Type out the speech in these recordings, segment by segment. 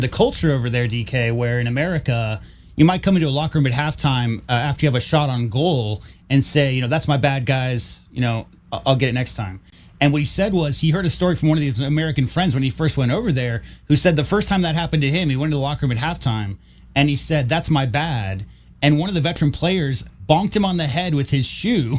the culture over there, DK, where in America, you might come into a locker room at halftime after you have a shot on goal and say, that's my bad, guys. I'll get it next time. And what he said was he heard a story from one of these American friends when he first went over there who said the first time that happened to him, he went to the locker room at halftime and he said, that's my bad. And one of the veteran players bonked him on the head with his shoe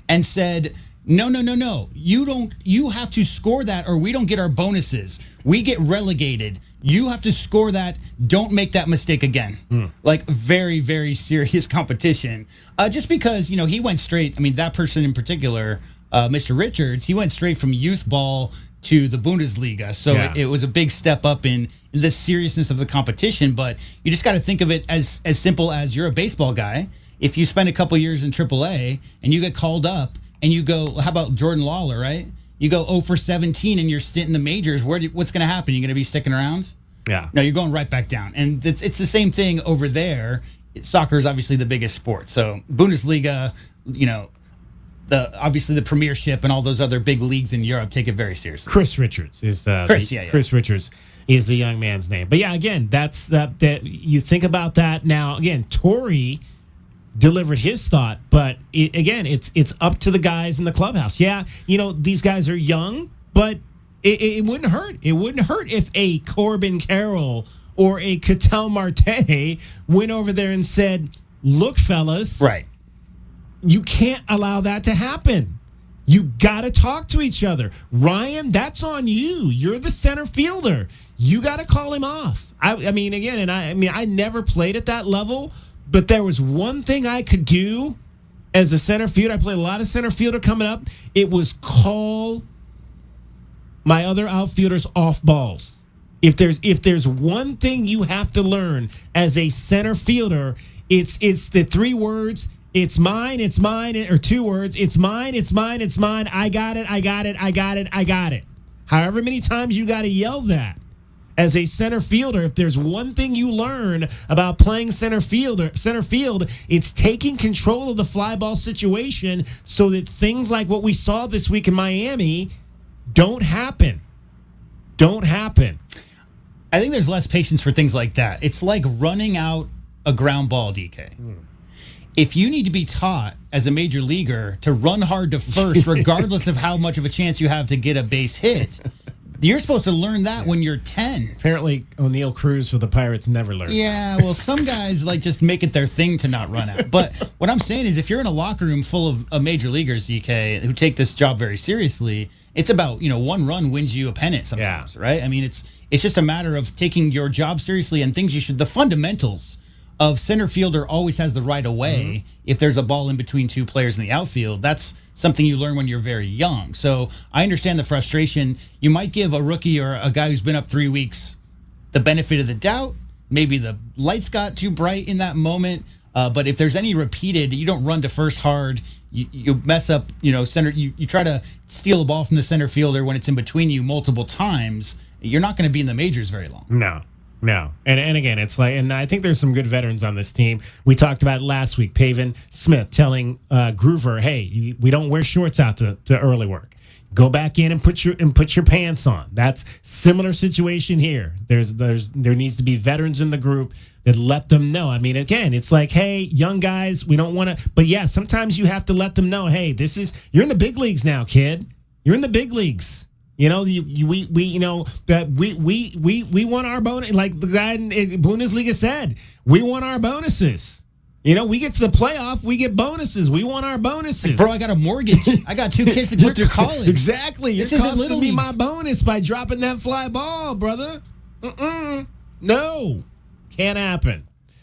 and said, no. You have to score that or we don't get our bonuses. We get relegated. You have to score that. Don't make that mistake again. Like very, very serious competition. Just because, he went straight. I mean, that person in particular, Mr. Richards, he went straight from youth ball to the Bundesliga. So it was a big step up in the seriousness of the competition. But you just got to think of it as simple as you're a baseball guy. If you spend a couple years in AAA and you get called up and you go, how about Jordan Lawler, right? You go 0 for 17 in your stint in the majors. What's going to happen? You're going to be sticking around? Yeah. No, you're going right back down. And it's the same thing over there. Soccer is obviously the biggest sport. So Bundesliga, obviously the Premiership and all those other big leagues in Europe take it very seriously. Chris Richards is Chris Richards is the young man's name. But yeah, again, that's that you think about that now. Again, Torrey delivered his thought, but it's up to the guys in the clubhouse. Yeah, these guys are young, but it wouldn't hurt. It wouldn't hurt if a Corbin Carroll or a Ketel Marte went over there and said, "Look, fellas, right? You can't allow that to happen. You got to talk to each other. Ryan, that's on you. You're the center fielder. You got to call him off." I mean, I never played at that level. But there was one thing I could do as a center fielder. I played a lot of center fielder coming up. It was call my other outfielders off balls. If there's one thing you have to learn as a center fielder, it's the 3 words. It's mine, or 2 words. It's mine. I got it. However many times you got to yell that. As a center fielder, if there's one thing you learn about playing center field, it's taking control of the fly ball situation so that things like what we saw this week in Miami don't happen. I think there's less patience for things like that. It's like running out a ground ball, DK. If you need to be taught as a major leaguer to run hard to first, regardless of how much of a chance you have to get a base hit, you're supposed to learn that when you're 10. Apparently, O'Neal Cruz for the Pirates never learned. Yeah, well, some guys just make it their thing to not run out. But what I'm saying is if you're in a locker room full of major leaguers, DK, who take this job very seriously, it's about, 1 run wins you a pennant sometimes, right? I mean, it's just a matter of taking your job seriously and things the fundamentals of center fielder always has the right of way if there's a ball in between 2 players in the outfield. That's something you learn when you're very young. So I understand the frustration. You might give a rookie or a guy who's been up 3 weeks the benefit of the doubt. Maybe the lights got too bright in that moment. But if there's any repeated, you don't run to first hard. You mess up, center. You try to steal a ball from the center fielder when it's in between you multiple times. You're not going to be in the majors very long. No. And again, it's and I think there's some good veterans on this team. We talked about last week, Pavin Smith telling Groover, hey, we don't wear shorts out to early work. Go back in and put your pants on. That's similar situation here. There needs to be veterans in the group that let them know. I mean, again, it's like, hey, young guys, we don't want to, but yeah, sometimes you have to let them know, hey, you're in the big leagues now, kid. You're in the big leagues. We want our bonus. Like the guy in Bundesliga said, we want our bonuses. We get to the playoff, we get bonuses. We want our bonuses. Bro, I got a mortgage. I got 2 kids to put through college. Exactly. This You're isn't costing Little me Leagues. my bonus by dropping that fly ball, brother. No. Can't happen.